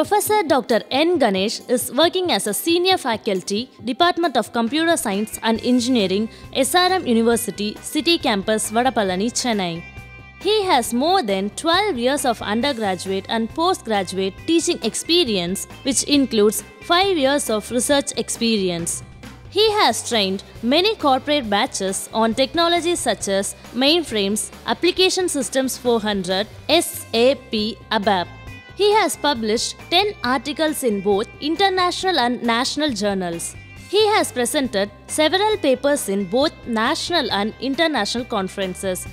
Professor Dr. N. Ganesh is working as a senior faculty, Department of Computer Science and Engineering, SRM University, City Campus, Vadapalani, Chennai. He has more than 12 years of undergraduate and postgraduate teaching experience, which includes 5 years of research experience. He has trained many corporate batches on technologies such as mainframes, Application Systems 400, SAP, ABAP. He has published 10 articles in both international and national journals. He has presented several papers in both national and international conferences.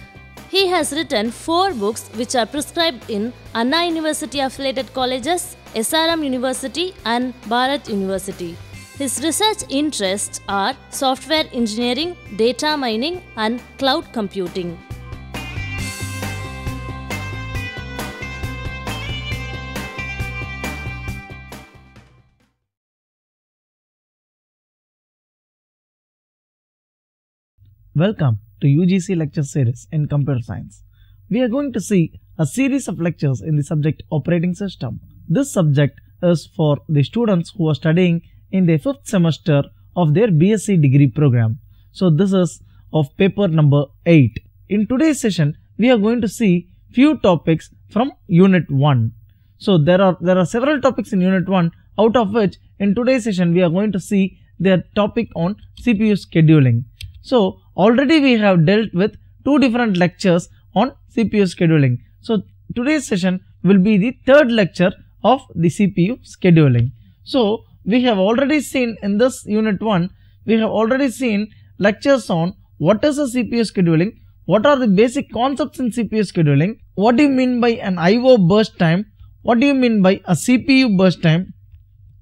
He has written 4 books which are prescribed in Anna University affiliated colleges, SRM University and Bharat University. His research interests are software engineering, data mining and cloud computing. Welcome to UGC lecture series in computer science. We are going to see a series of lectures in the subject operating system. This subject is for the students who are studying in the 5th semester of their BSc degree program. So this is of paper number 8. In today's session, we are going to see few topics from unit 1. So there are several topics in unit 1, out of which in today's session we are going to see the topic on CPU scheduling. So already we have dealt with 2 different lectures on CPU scheduling. So today's session will be the 3rd lecture of the CPU scheduling. So we have already seen in this unit 1, we have already seen lectures on what is a CPU scheduling, what are the basic concepts in CPU scheduling, what do you mean by an IO burst time, what do you mean by a CPU burst time,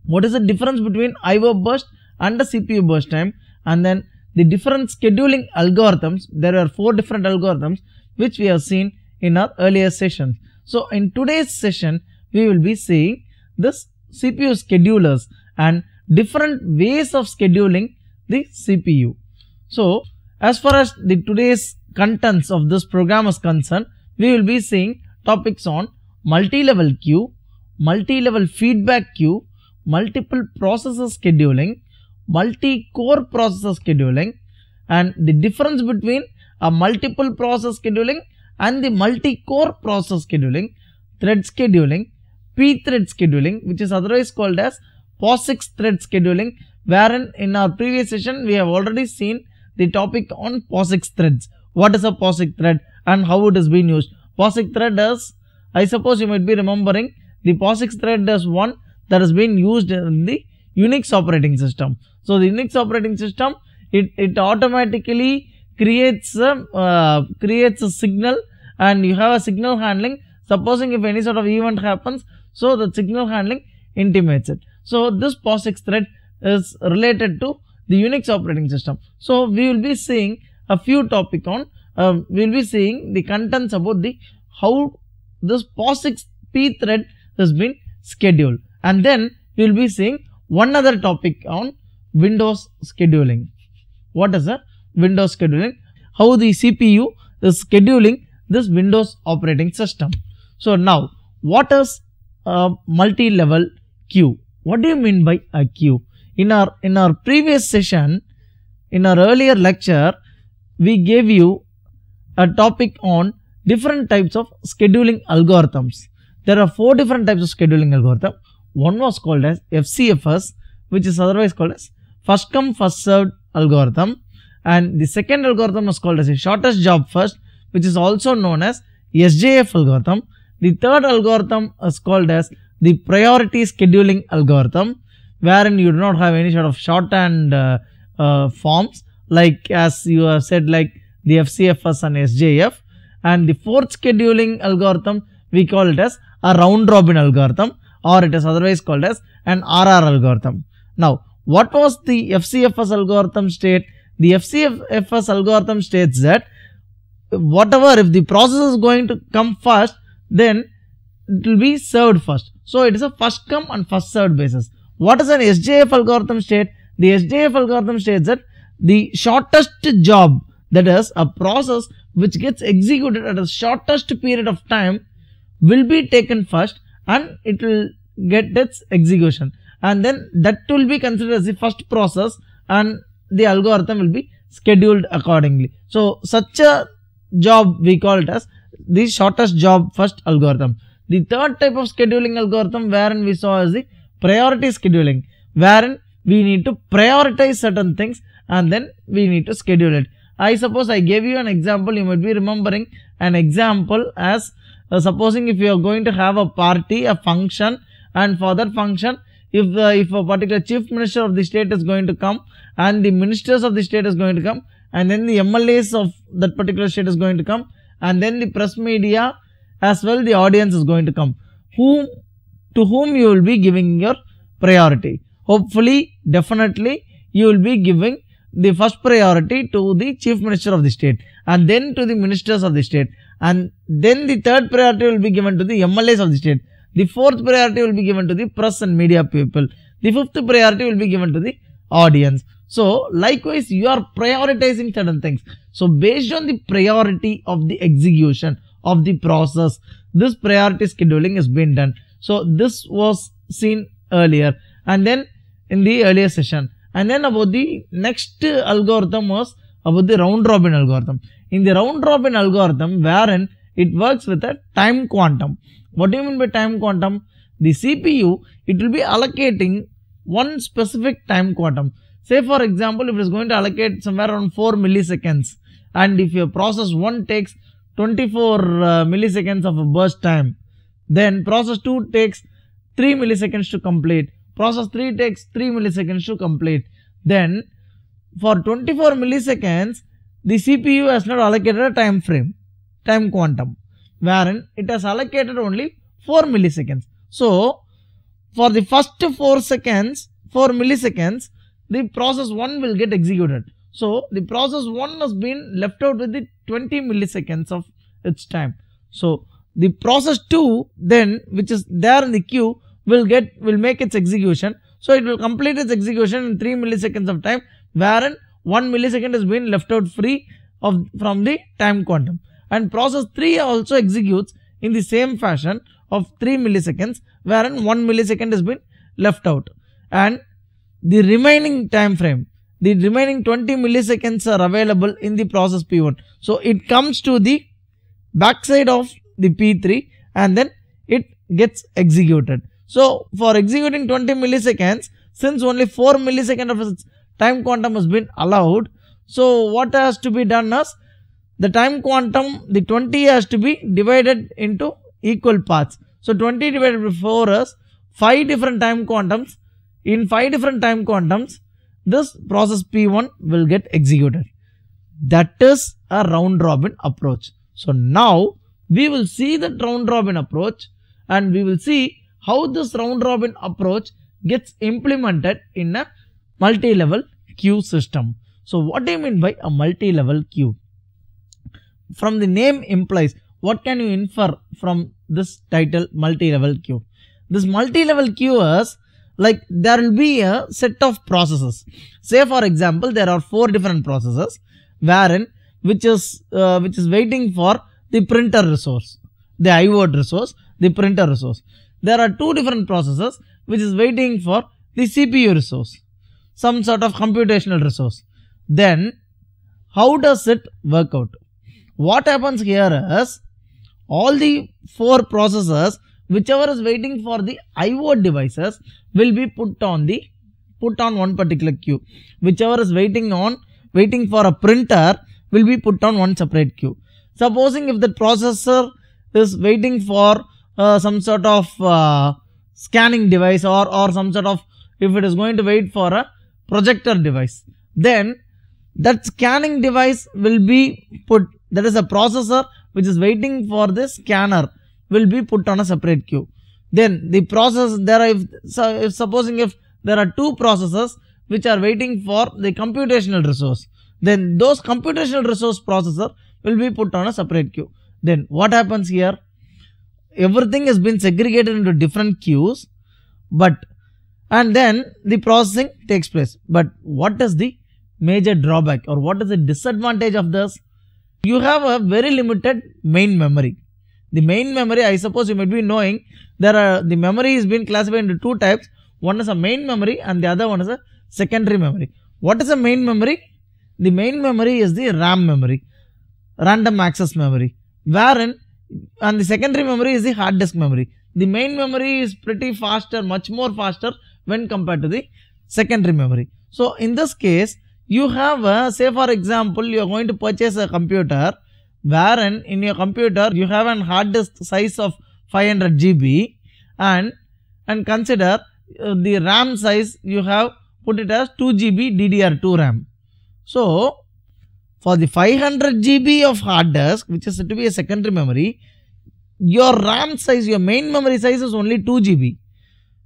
what is the difference between IO burst and a CPU burst time, and then the different scheduling algorithms. There are 4 different algorithms which we have seen in our earlier sessions. So in today's session, we will be seeing this CPU schedulers and different ways of scheduling the CPU. So as far as the today's contents of this program is concerned, we will be seeing topics on multi-level queue, multi-level feedback queue, multiple processor scheduling, multi-core processor scheduling, and the difference between a multiple process scheduling and the multi-core process scheduling, thread scheduling, p-thread scheduling, which is otherwise called as POSIX thread scheduling, wherein in our previous session we have already seen the topic on POSIX threads. What is a POSIX thread and how it is being used? POSIX thread is, I suppose you might be remembering, the POSIX thread is one that has been used in the Unix operating system. So the Unix operating system, it automatically creates a signal, and you have a signal handling. Supposing if any sort of event happens, so the signal handling intimates it. So this POSIX thread is related to the Unix operating system. So we will be seeing a few topic on, we will be seeing the contents about the how this POSIX p thread has been scheduled, and then we will be seeing one other topic on Windows scheduling. What is a Windows scheduling? How the CPU is scheduling this Windows operating system. So now, what is a multi-level queue? What do you mean by a queue? In our previous session, in our earlier lecture, we gave you a topic on different types of scheduling algorithms. There are 4 different types of scheduling algorithm. One was called as FCFS, which is otherwise called as first come first served algorithm, and the second algorithm was called as a shortest job first, which is also known as SJF algorithm. The third algorithm is called as the priority scheduling algorithm, wherein you do not have any sort of shorthand forms, like as you have said, like the FCFS and SJF. And the fourth scheduling algorithm, we call it as a round robin algorithm, or it is otherwise called as an RR algorithm. Now, what was the FCFS algorithm state? The FCFS algorithm states that whatever, if the process is going to come first, then it will be served first. So it is a first come and first served basis. What is an SJF algorithm state? The SJF algorithm states that the shortest job, that is a process which gets executed at the shortest period of time, will be taken first, and it will get its execution, and then that will be considered as the first process, and the algorithm will be scheduled accordingly. So such a job we call it as the shortest job first algorithm. The third type of scheduling algorithm wherein we saw is the priority scheduling, wherein we need to prioritize certain things and then we need to schedule it. I suppose I gave you an example. You might be remembering an example as supposing if you are going to have a party, a function, and for that function, if a particular chief minister of the state is going to come and the ministers of the state is going to come, and then the MLAs of that particular state is going to come, and then the press media as well, the audience is going to come. To whom you will be giving your priority? Hopefully, definitely, you will be giving the first priority to the chief minister of the state, and then to the ministers of the state, and then the third priority will be given to the MLAs of the state. The fourth priority will be given to the press and media people. The fifth priority will be given to the audience. So, likewise, you are prioritizing certain things. So, based on the priority of the execution of the process, this priority scheduling has been done. So, this was seen earlier, and then in the earlier session. And then about the next algorithm was about the round robin algorithm. In the round robin algorithm, wherein it works with a time quantum. What do you mean by time quantum? The CPU, it will be allocating one specific time quantum. Say for example, if it is going to allocate somewhere around 4 milliseconds, and if your process 1 takes 24 milliseconds of a burst time, then process 2 takes 3 milliseconds to complete. Process 3 takes 3 milliseconds to complete. Then for 24 milliseconds, the CPU has not allocated a time frame, time quantum, wherein it has allocated only 4 milliseconds. So, for the first 4 milliseconds, the process 1 will get executed. So, the process 1 has been left out with the 20 milliseconds of its time. So, the process 2 then, which is there in the queue, will make its execution. So, it will complete its execution in 3 milliseconds of time, wherein 1 millisecond has been left out free from the time quantum. And process 3 also executes in the same fashion of 3 milliseconds, wherein 1 millisecond has been left out. And the remaining time frame, the remaining 20 milliseconds are available in the process P1. So, it comes to the backside of the P3 and then it gets executed. So, for executing 20 milliseconds, since only 4 milliseconds of its time quantum has been allowed, so what has to be done is, the time quantum, the 20 has to be divided into equal parts. So, 20 divided by 4 is 5 different time quantums. In 5 different time quantums, this process P1 will get executed. That is a round robin approach. So, now we will see the round robin approach, and we will see how this round robin approach gets implemented in a multi-level queue system. So, what do you mean by a multi-level queue? From the name implies, what can you infer from this title multi-level queue? This multi-level queue is like there will be a set of processes. Say for example, there are 4 different processes wherein which is waiting for the printer resource, the iWord resource, the printer resource. There are 2 different processes which is waiting for the CPU resource, some sort of computational resource. Then how does it work out? What happens here is, all the 4 processes whichever is waiting for the iWord devices will be put on one particular queue. Whichever is waiting for a printer will be put on one separate queue. Supposing if the processor is waiting for some sort of scanning device or some sort of, if it is going to wait for a projector device, then that scanning device will be put, that is a processor which is waiting for the scanner will be put on a separate queue. Then the process, supposing if there are 2 processors which are waiting for the computational resource, then those computational resource processor will be put on a separate queue. Then what happens here? Everything has been segregated into different queues, and then the processing takes place. But what is the major drawback, or what is the disadvantage of this? You have a very limited main memory. The main memory, I suppose you might be knowing, the memory is being classified into two types. One is a main memory and the other one is a secondary memory. What is a main memory? The main memory is the RAM memory, random access memory, and the secondary memory is the hard disk memory. The main memory is pretty faster, much more faster when compared to the secondary memory. So in this case, you have say for example, you are going to purchase a computer wherein in your computer you have an hard disk size of 500 GB and consider the RAM size you have put it as 2 GB DDR2 RAM. So for the 500 GB of hard disk, which is said to be a secondary memory, your RAM size, your main memory size is only 2 GB.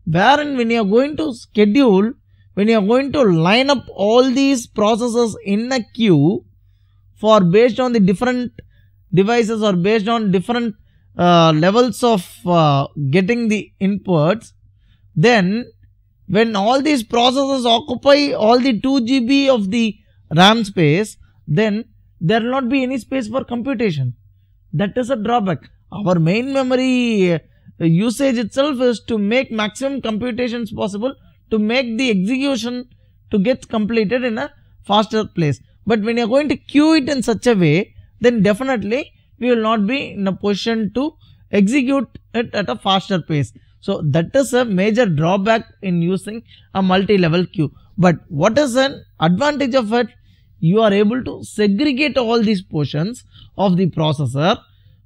Wherein when you are going to schedule, when you are going to line up all these processes in a queue for based on the different devices or based on different levels of getting the inputs, then when all these processes occupy all the 2 GB of the RAM space, then there will not be any space for computation. That is a drawback. Our main memory usage itself is to make maximum computations possible, to make the execution to get completed in a faster place. But when you are going to queue it in such a way, then definitely we will not be in a position to execute it at a faster pace. So that is a major drawback in using a multi-level queue. But what is an advantage of it? You are able to segregate all these portions of the processor,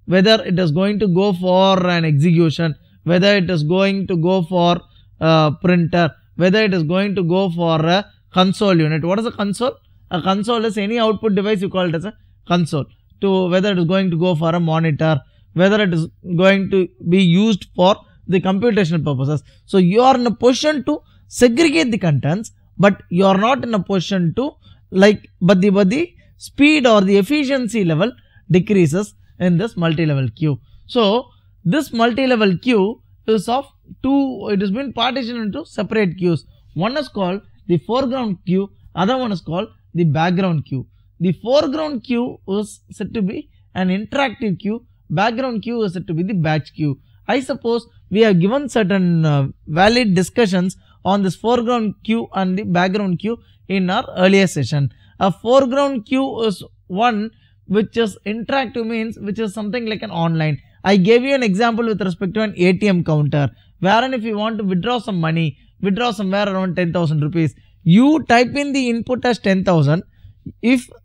whether it is going to go for an execution, whether it is going to go for a printer, whether it is going to go for a console unit. What is a console? A console is any output device, you call it as a console. To whether it is going to go for a monitor, whether it is going to be used for the computational purposes. So you are in a position to segregate the contents, but you are not in a position to but the speed or the efficiency level decreases in this multi-level queue. So this multi-level queue is of two, it has been partitioned into separate queues. One is called the foreground queue, other one is called the background queue. The foreground queue is said to be an interactive queue, background queue is said to be the batch queue. I suppose we have given certain valid discussions on this foreground queue and the background queue in our earlier session. A foreground queue is one which is interactive, means which is something like an online. I gave you an example with respect to an ATM counter, wherein if you want to withdraw some money, withdraw somewhere around 10,000 rupees, you type in the input as 10,000,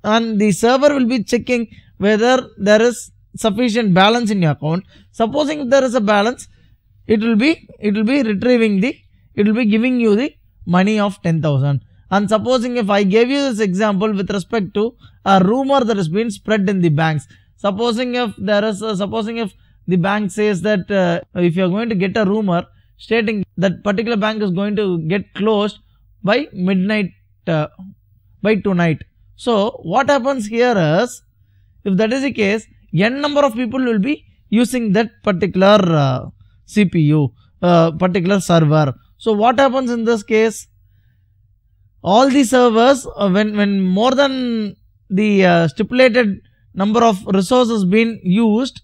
and the server will be checking whether there is sufficient balance in your account. Supposing if there is a balance, it will be giving you the money of 10,000. And supposing if I gave you this example with respect to a rumor that has been spread in the banks, supposing if the bank says that if you are going to get a rumor stating that particular bank is going to get closed by midnight, by tonight. So what happens here is, if that is the case, n number of people will be using that particular CPU, particular server. So what happens in this case? All the servers, when more than the stipulated number of resources being used,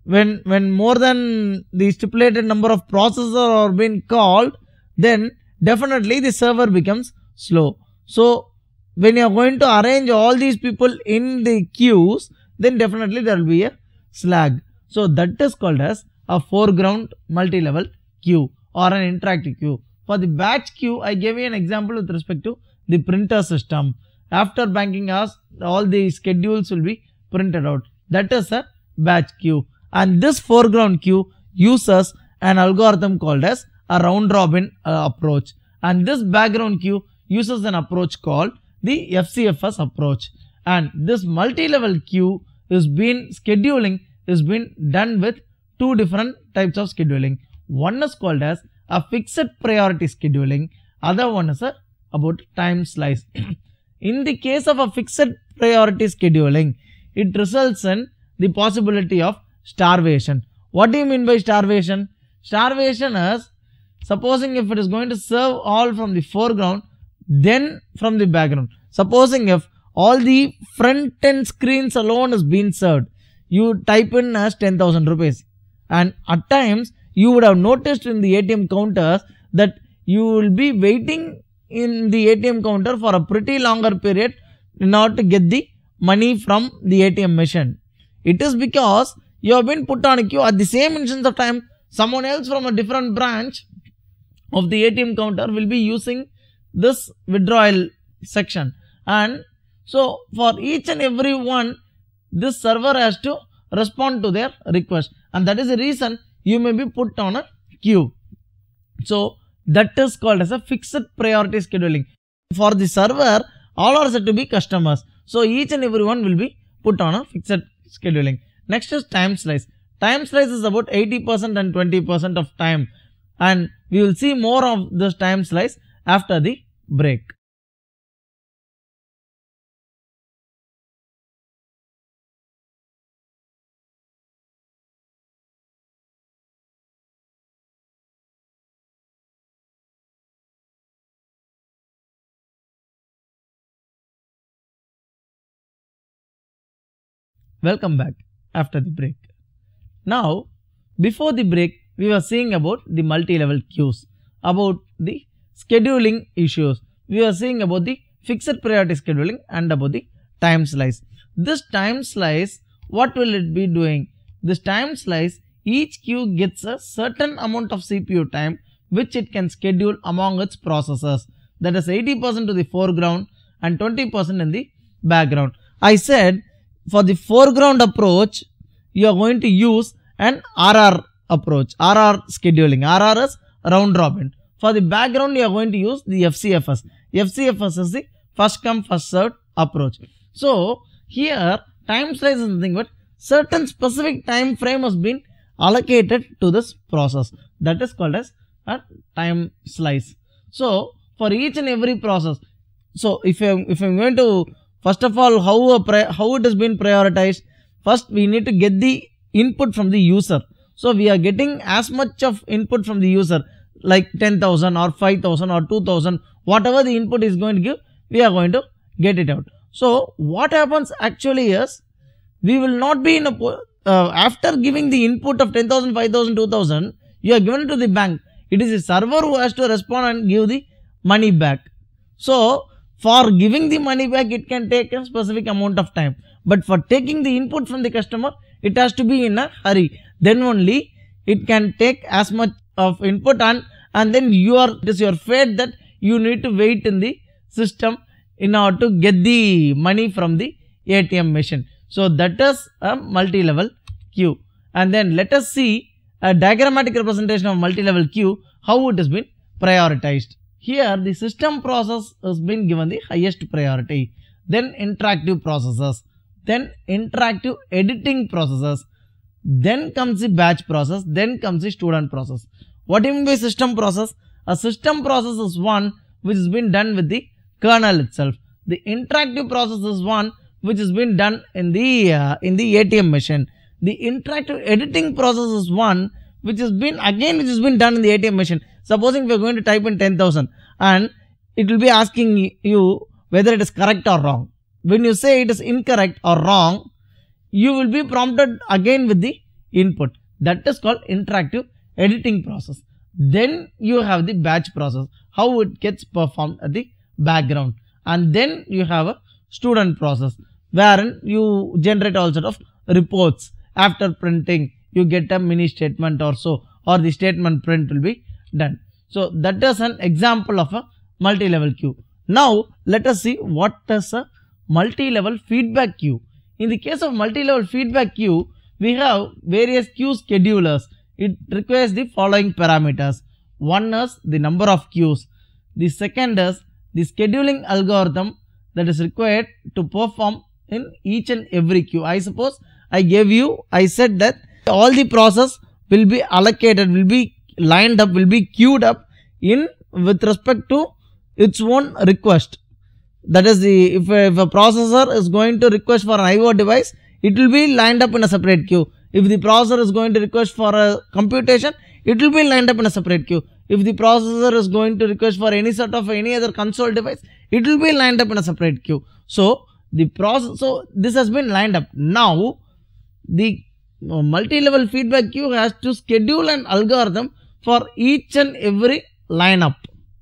when more than the stipulated number of processors are being called, then definitely the server becomes slow. So when you are going to arrange all these people in the queues, then definitely there will be a slag. So that is called as a foreground multi-level queue or an interactive queue. For the batch queue, I gave you an example with respect to the printer system. After banking hours, all the schedules will be printed out. That is a batch queue. And this foreground queue uses an algorithm called as a round robin approach. And this background queue uses an approach called the FCFS approach. And this multi-level queue scheduling is being done with two different types of scheduling. One is called as a fixed priority scheduling, other one is about time slice. In the case of a fixed priority scheduling, it results in the possibility of starvation. What do you mean by starvation? Starvation is, supposing if it is going to serve all from the foreground, then from the background. Supposing if all the front end screens alone is being served, you type in as 10,000 rupees. And at times you would have noticed in the ATM counters that you will be waiting in the ATM counter for a pretty longer period in order to get the money from the ATM machine. It is because you have been put on a queue. At the same instance of time, someone else from a different branch of the ATM counter will be using this withdrawal section, and so for each and every one, this server has to respond to their request, and that is the reason you may be put on a queue. So that is called as a fixed priority scheduling. For the server, all are said to be customers, so each and every one will be put on a fixed scheduling. Next is time slice. Time slice is about 80% and 20% of time, and we will see more of this time slice after the break. Welcome back after the break. Now, before the break, we were seeing about the multi-level queues, about the scheduling issues. We were seeing about the fixed priority scheduling and about the time slice. This time slice, what will it be doing? This time slice, each queue gets a certain amount of CPU time which it can schedule among its processors. That is 80% to the foreground and 20% in the background. I said for the foreground approach, you are going to use an RR approach, RR scheduling. RR is round robin. For the background, you are going to use the FCFS. FCFS is the first come first served approach. So here time slice is nothing but certain specific time frame has been allocated to this process. That is called as a time slice. So for each and every process, so if I'm going to first of all how it has been prioritized, first we need to get the input from the user. So we are getting as much of input from the user like 10,000 or 5,000 or 2,000, whatever the input is going to give, we are going to get it out. So what happens actually is, we will not be in a after giving the input of 10,000, 5,000, 2,000, you are given it to the bank. It is the server who has to respond and give the money back. So for giving the money back, it can take a specific amount of time. But for taking the input from the customer, it has to be in a hurry. Then only it can take as much of input, and then it is your fate that you need to wait in the system in order to get the money from the ATM machine. So that is a multi-level queue. And then let us see a diagrammatic representation of multi-level queue, how it has been prioritized. Here the system process has been given the highest priority, then interactive processes, then interactive editing processes, then comes the batch process, then comes the student process. What do you mean by system process? A system process is one which has been done with the kernel itself. The interactive process is one which has been done in the ATM machine. The interactive editing process is one which has been done in the ATM machine. Supposing we are going to type in 10,000 and it will be asking you whether it is correct or wrong. When you say it is incorrect or wrong, you will be prompted again with the input. That is called interactive editing process. Then you have the batch process, how it gets performed at the background. And then you have a student process, wherein you generate all sort of reports. After printing, you get a mini statement or so, or the statement print will be done. So that is an example of a multi-level queue. Now let us see what is a multi-level feedback queue. In the case of multi-level feedback queue, we have various queue schedulers. It requires the following parameters. One is the number of queues. The second is the scheduling algorithm that is required to perform in each and every queue. I suppose I said that all the process will be allocated, will be lined up, will be queued up with respect to its own request. That is, if a processor is going to request for an IO device, it will be lined up in a separate queue. If the processor is going to request for a computation, it will be lined up in a separate queue. If the processor is going to request for any other console device, it will be lined up in a separate queue. So this has been lined up. Now the multi-level feedback queue has to schedule an algorithm for each and every lineup.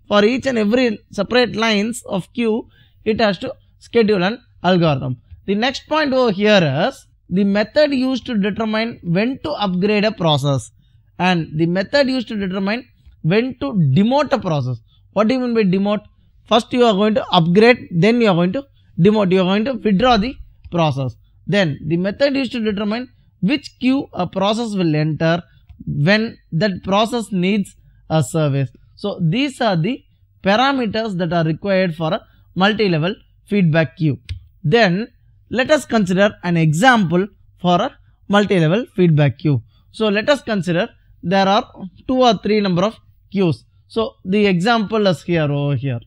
For each and every separate lines of queue, it has to schedule an algorithm. The next point over here is the method used to determine when to upgrade a process and the method used to determine when to demote a process. What do you mean by demote? First you are going to upgrade, then you are going to demote, you are going to withdraw the process. Then the method used to determine which queue a process will enter when that process needs a service. So these are the parameters that are required for a multi-level feedback queue. Then let us consider an example for a multi-level feedback queue. So let us consider there are 2 or 3 number of queues. So the example is here over here.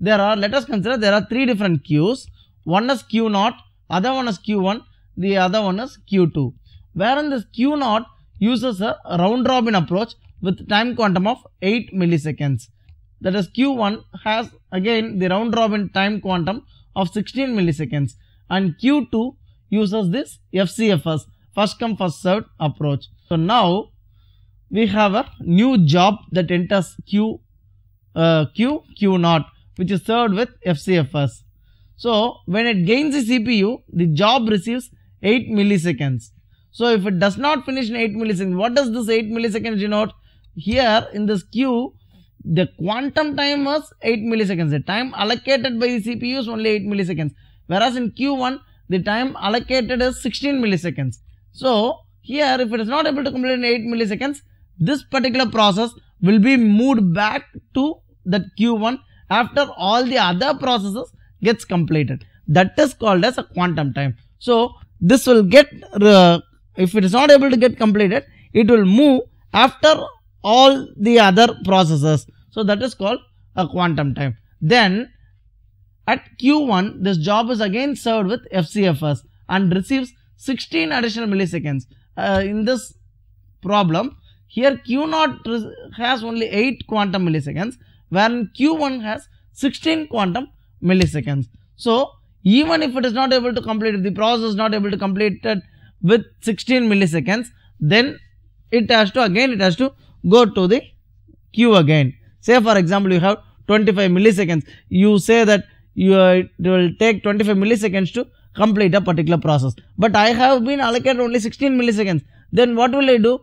Let us consider there are 3 different queues. One is Q0, other one is Q1, the other one is Q2. Wherein this Q0 uses a round robin approach with time quantum of 8 milliseconds. That is, Q1 has again the round robin time quantum of 16 milliseconds and Q2 uses this FCFS, first come first served approach. So now we have a new job that enters Q0, which is served with FCFS. So when it gains the CPU, the job receives 8 milliseconds. So if it does not finish in 8 milliseconds, what does this 8 milliseconds denote? Here in this queue, the quantum time was 8 milliseconds. The time allocated by the CPU is only 8 milliseconds. Whereas in Q1, the time allocated is 16 milliseconds. So here, if it is not able to complete in 8 milliseconds, this particular process will be moved back to that Q1 after all the other processes gets completed. That is called as a quantum time. So this will get, if it is not able to get completed, it will move after all the other processes. So that is called a quantum time. Then at Q1, this job is again served with FCFS and receives 16 additional milliseconds. In this problem, here Q0 has only 8 quantum milliseconds, wherein Q1 has 16 quantum milliseconds. So even if it is not able to complete, if the process is not able to complete it with 16 milliseconds, then it has to go to the queue again. Say for example, you have 25 milliseconds. You say that it will take 25 milliseconds to complete a particular process. But I have been allocated only 16 milliseconds. Then what will I do?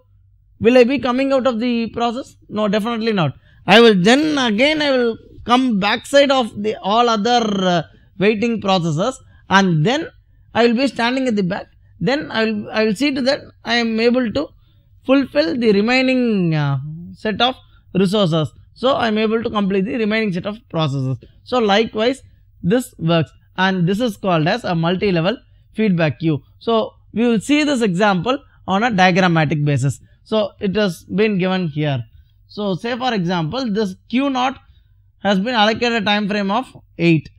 Will I be coming out of the process? No, definitely not. I will come backside of the all other waiting processes, and then I will be standing at the back. Then I will see to that I am able to fulfill the remaining set of resources. So I am able to complete the remaining set of processes. So likewise this works, and this is called as a multi-level feedback queue. So we will see this example on a diagrammatic basis. So it has been given here. So say for example, this Q0 has been allocated a time frame of 8.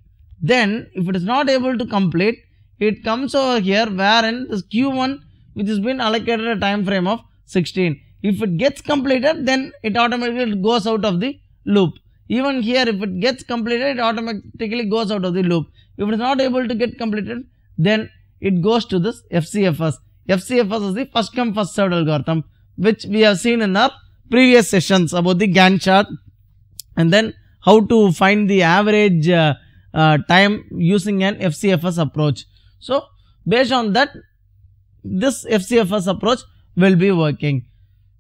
Then if it is not able to complete, it comes over here wherein this Q1 which has been allocated a time frame of 16. If it gets completed, then it automatically goes out of the loop. Even here, if it gets completed, it automatically goes out of the loop. If it is not able to get completed, then it goes to this FCFS. FCFS is the first come first served algorithm, which we have seen in our previous sessions about the Gantt chart, and then how to find the average time using an FCFS approach. So based on that, this FCFS approach will be working.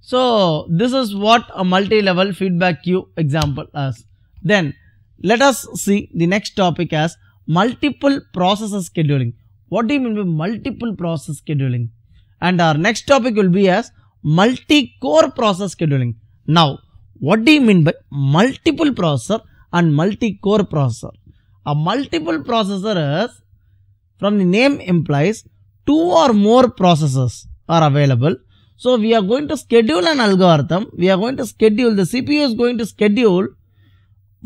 So this is what a multi-level feedback queue example is. Then let us see the next topic as multiple processes scheduling. What do you mean by multiple process scheduling? And our next topic will be as multi-core process scheduling. Now, what do you mean by multiple processor and multi-core processor? A multiple processor is, from the name implies, 2 or more processes are available. So we are going to schedule an algorithm. We are going to schedule, the CPU is going to schedule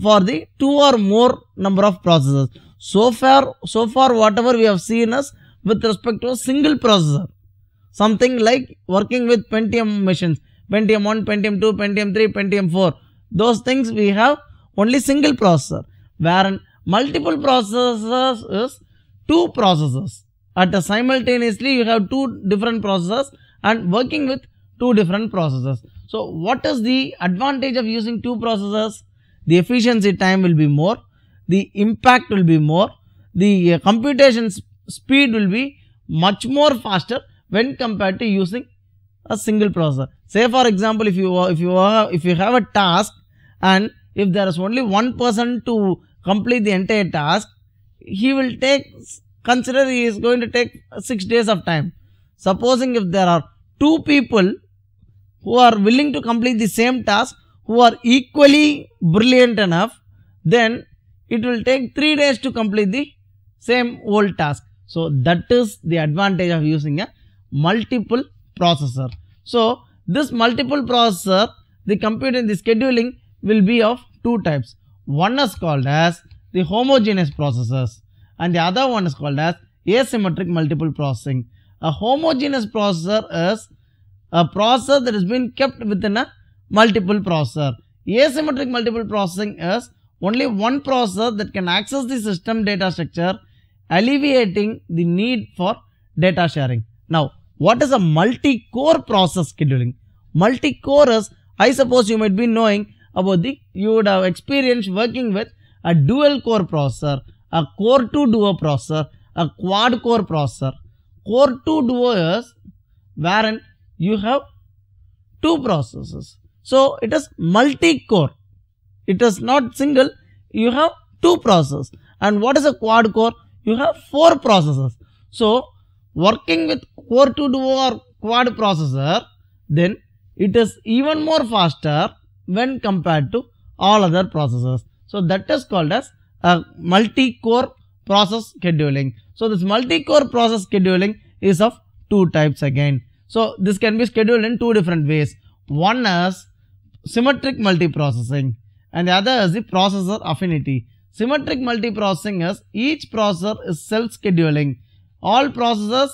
for the 2 or more number of processors. So far whatever we have seen is with respect to a single processor. Something like working with Pentium machines, Pentium 1, Pentium 2, Pentium 3, Pentium 4. Those things we have only single processor. Wherein multiple processors is 2 processors. At a simultaneously you have 2 different processors and working with two different processors. So what is the advantage of using two processors? The efficiency time will be more, the impact will be more, the computation speed will be much more faster when compared to using a single processor. Say for example, if you have a task and if there is only one person to complete the entire task, he will consider he is going to take 6 days of time. Supposing if there are two people who are willing to complete the same task, who are equally brilliant enough, then it will take 3 days to complete the same old task. So that is the advantage of using a multiple processor. So this multiple processor, the scheduling will be of two types. One is called as the homogeneous processors and the other one is called as asymmetric multiple processing. A homogeneous processor is a processor that has been kept within a multiple processor. Asymmetric multiple processing is only one processor that can access the system data structure, alleviating the need for data sharing. Now, what is a multi-core process scheduling? Multi-core is, I suppose you might be knowing about you would have experience working with a dual core processor, a core 2 duo processor, a quad core processor. Core 2 duo is wherein you have two processors. So it is multi-core. It is not single, you have two processors. And what is a quad core? You have 4 processors. So working with core 2 duo or quad processor, then it is even more faster when compared to all other processors. So that is called as a multi-core process scheduling. So this multi-core process scheduling is of two types again. So this can be scheduled in two different ways. One is symmetric multiprocessing and the other is the processor affinity. Symmetric multiprocessing is each processor is self-scheduling. All processors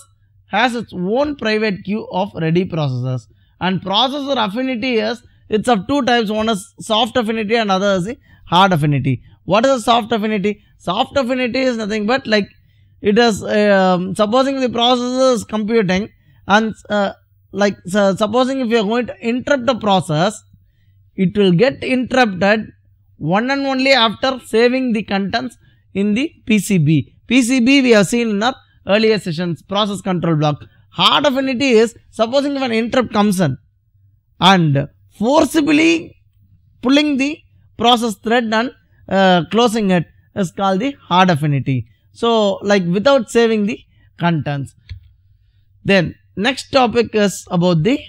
has its own private queue of ready processors. And processor affinity is, it's of two types. One is soft affinity and other is the hard affinity. What is a soft affinity? Soft affinity is nothing but like it is supposing the processor is computing and supposing if you are going to interrupt the process, it will get interrupted one and only after saving the contents in the PCB. PCB we have seen in our earlier sessions, process control block. Hard affinity is supposing if an interrupt comes in and forcibly pulling the process thread and closing it is called the hard affinity. So like without saving the contents. Then next topic is about the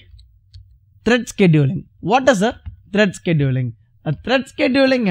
thread scheduling. What is a thread scheduling? A thread scheduling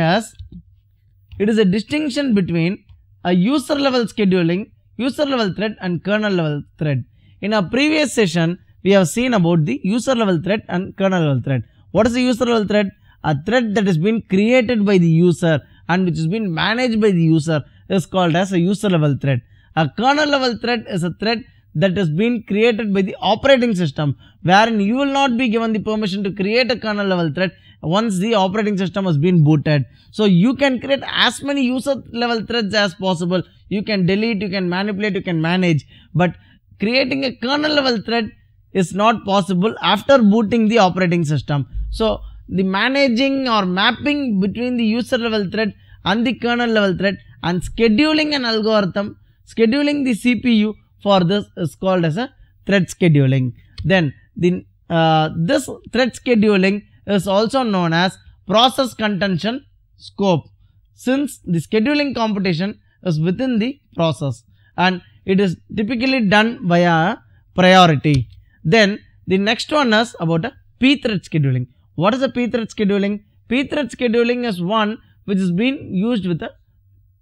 is a distinction between a user level scheduling, user level thread and kernel level thread. In our previous session, we have seen about the user level thread and kernel level thread. What is the user level thread? A thread that has been created by the user and which has been managed by the user is called as a user level thread. A kernel level thread is a thread that has been created by the operating system, wherein you will not be given the permission to create a kernel level thread once the operating system has been booted. So you can create as many user level threads as possible. You can delete, you can manipulate, you can manage, but creating a kernel level thread is not possible after booting the operating system. So the managing or mapping between the user level thread and the kernel level thread and scheduling an algorithm, scheduling the CPU for this is called as a thread scheduling. Then this thread scheduling is also known as process contention scope, since the scheduling computation is within the process and it is typically done via priority. Then the next one is about a pthread scheduling. What is a pthread scheduling? Pthread scheduling is one which is being used with a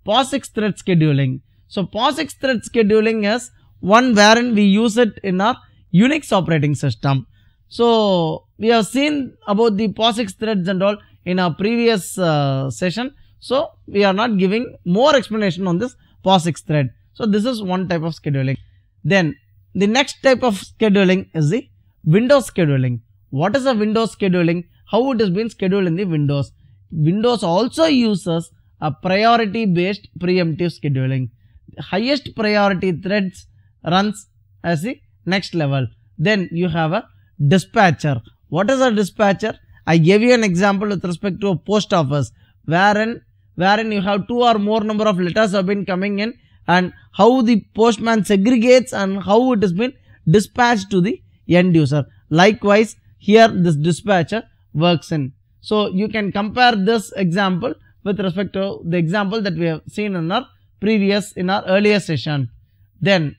POSIX thread scheduling. So POSIX thread scheduling is one wherein we use it in our Unix operating system. So we have seen about the POSIX threads and all in our previous session. So we are not giving more explanation on this POSIX thread. So this is one type of scheduling. Then the next type of scheduling is the Windows scheduling. What is a Windows scheduling? How it has been scheduled in the Windows? Windows also uses a priority based preemptive scheduling. The highest priority threads runs as the next level. Then you have a dispatcher. What is a dispatcher? I gave you an example with respect to a post office wherein you have 2 or more number of letters have been coming in, and how the postman segregates and how it has been dispatched to the end user. Likewise, here this dispatcher works in. So you can compare this example with respect to the example that we have seen in our earlier session. Then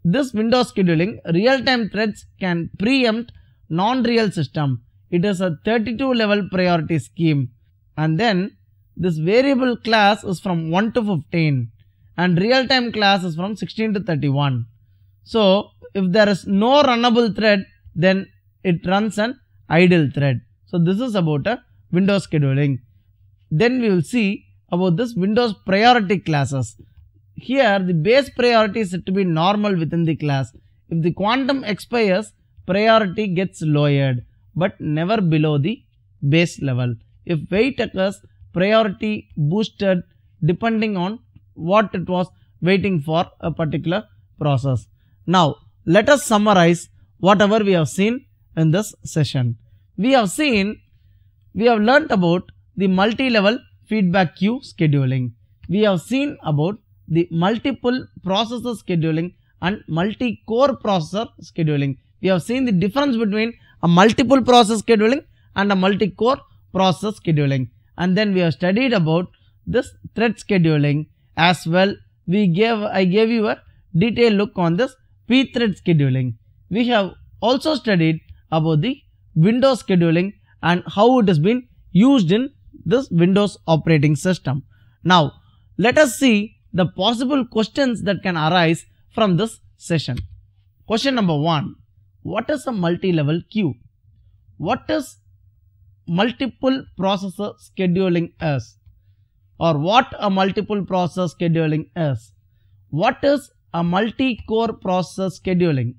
this window scheduling, real-time threads can preempt non-real system. It is a 32 level priority scheme, and then this variable class is from 1 to 15 and real-time class is from 16 to 31. So if there is no runnable thread, then it runs an idle thread. So this is about a window scheduling. Then we will see about this Windows priority classes. Here the base priority is said to be normal within the class. If the quantum expires, priority gets lowered but never below the base level. If wait occurs, priority boosted depending on what it was waiting for a particular process. Now let us summarize whatever we have seen in this session. We have learnt about the multi-level feedback queue scheduling. We have seen about the multiple processor scheduling and multi-core processor scheduling. We have seen the difference between a multiple process scheduling and a multi-core process scheduling. And then we have studied about this thread scheduling as well. I gave you a detailed look on this pthread scheduling. We have also studied about the Windows scheduling and how it has been used in this Windows operating system. Now let us see the possible questions that can arise from this session. Question number 1. What is a multi-level queue? What is multiple processor scheduling is? Or what a multiple process scheduling is? What is a multi-core process scheduling?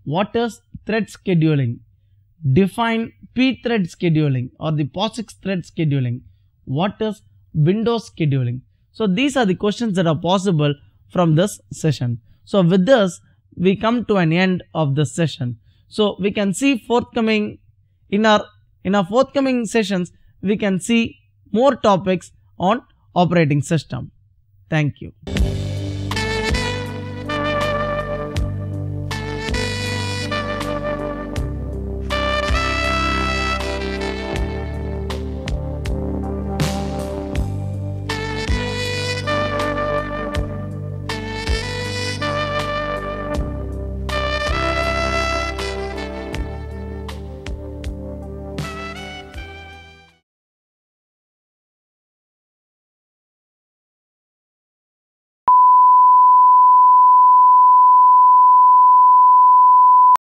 What is thread scheduling? Define pthread scheduling or the POSIX thread scheduling. What is Windows scheduling? So these are the questions that are possible from this session. So with this, we come to an end of this session. So we can see forthcoming in our forthcoming sessions, we can see more topics on operating system. Thank you.